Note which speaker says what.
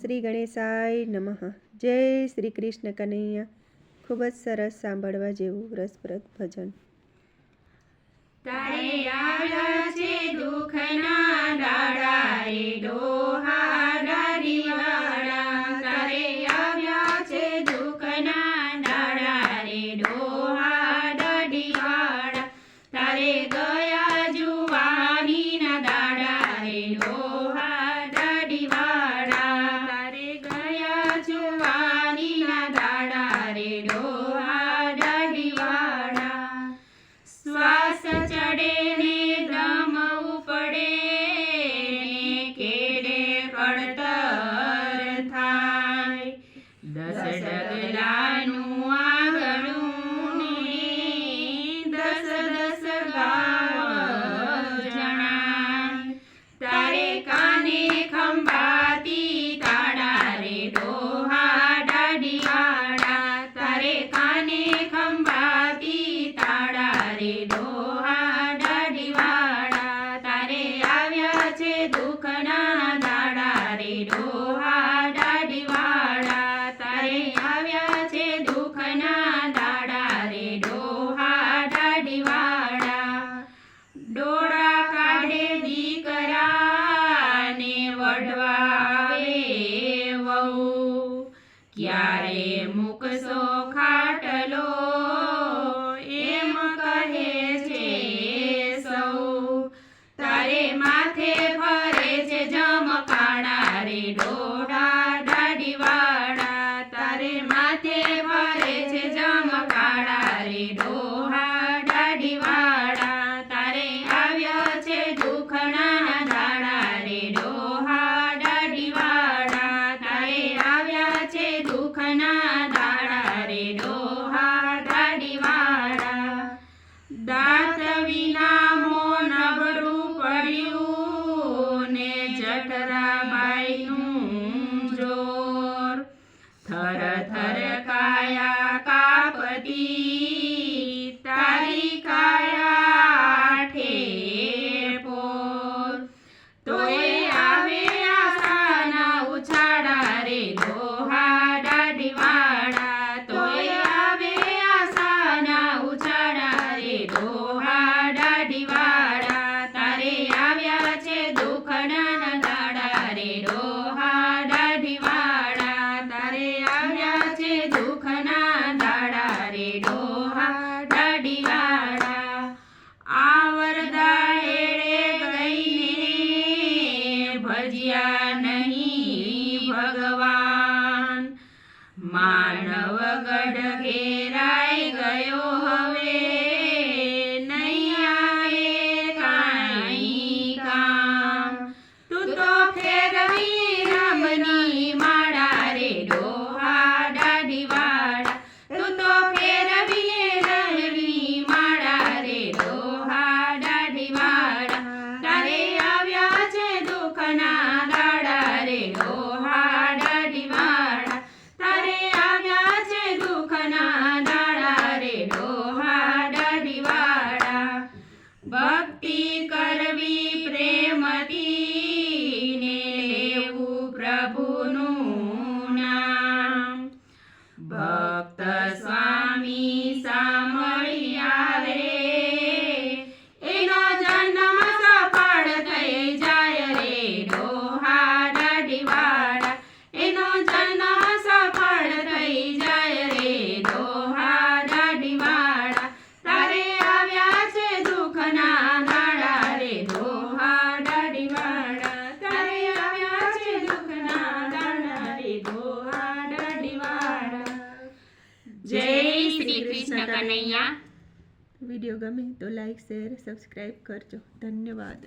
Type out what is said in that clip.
Speaker 1: શ્રી ગણેશાય નમઃ। જય શ્રી કૃષ્ણ કનૈયા। ખૂબ જ સરસ સાંભળવા જેવું રસપ્રદ ભજન।
Speaker 2: તારે આવ્યા છે દુઃખના દાડા રે ડોહા દાઢીવાળા, તારે આવ્યા છે દુઃખના દાડા રે ડોહા દાઢીવાળા, તારે ગયા જુવાનીના દાડા રે ડોહા દાઢીવાળા, તારે ગયા જુવાનીના દાડા રે ડોહા દાઢીવાળા। શ્વાસ ચડે ને દમ ઉપડે ને કેડે કળતર થાય, 10 ડગલાનું આંગણું ને 10 ગાવ જણાય, તારે કાને ખંભાતી તાળા રે ડોહા દાઢીવાળા, તારે કાને ખંભાતી તાળા રે ડોહા દાઢીવાળા, તારે આવ્યા છે દુઃખના દાડા રે ડોહા દાઢીવાળા, તારે આવ્યા છે દુઃખના દાડા રે ડોહા દાઢીવાળા। ડોળા કાઢે દીકરાને વઢવા આવે વહુ, ક્યારે મૂકશો ખાટલો એમ કહે છે સૌ, તારે માથે ફરે છે જમકાણા રે ડોહા દાઢીવાળા, તારે માથે ફરે છે જમકાણા રે ડોહા દાઢીવાળા, તારે આવ્યા છે દુઃખના દાડા રે ડોહા દાઢીવાળા, તારે આવ્યા છે દુઃખના દાડા રે ડોહા દાઢીવાળા। દાંત વિના મોં નબળું પડ્યું ને જઠરાબાઈનું જોર, થર થર કાયા કાપતી તારી કાયા ઠેપોર, તોય આવે આશાના ઉછાળા રે ડોહા દાઢીવાળા, તોય આવે આશાના ઉછાળા રે ડોહા દાઢીવાળા, તારે આવ્યા છે દુઃખના દાડા રે ડોહા દાઢીવાળા, તારે આવ્યા છે દુઃખના દાડા રે ડોહા દાઢીવાળા। આવરદા હેડે ગઈને ભજ્યા નહીં ભગવાન, માનવ ગઢ ઘેરાઈ ગયો હવે નહીં આવે કાંઈ કામ, તું તો ફેરવી રામની માળા રે ડોહા દાઢીવાળા, તું તો ફેરવી રામની માળા રે ડોહા દાઢીવાળા, તારે આવ્યા છે દુઃખના દાડા રે ડોહા દાઢીવાળા, તારે આવ્યા છે દુઃખના દાડા રે ડોહા દાઢીવાળા। ભક્તિ કરવી પ્રેમથી ને લેવું પ્રભુનું નામ, ભક્ત સ્વામી સાંભળ્યા રે એનો જન્મ સફળ થઈ જાય રે ડોહા દાઢીવાળા, એનો જન્મ સફળ થઈ જાય રે ડોહા દાઢીવાળા, તારે આવ્યા છે દુઃખના દાડા રે ડોહા દાઢીવાળા, તારે આવ્યા છે દુઃખના દાડા રે ડોહા દાઢીવાળા। જય શ્રી કૃષ્ણ કનૈયા।
Speaker 1: વિડીયો ગમે તો લાઈક શેર સબસ્ક્રાઈબ કરજો। ધન્યવાદ।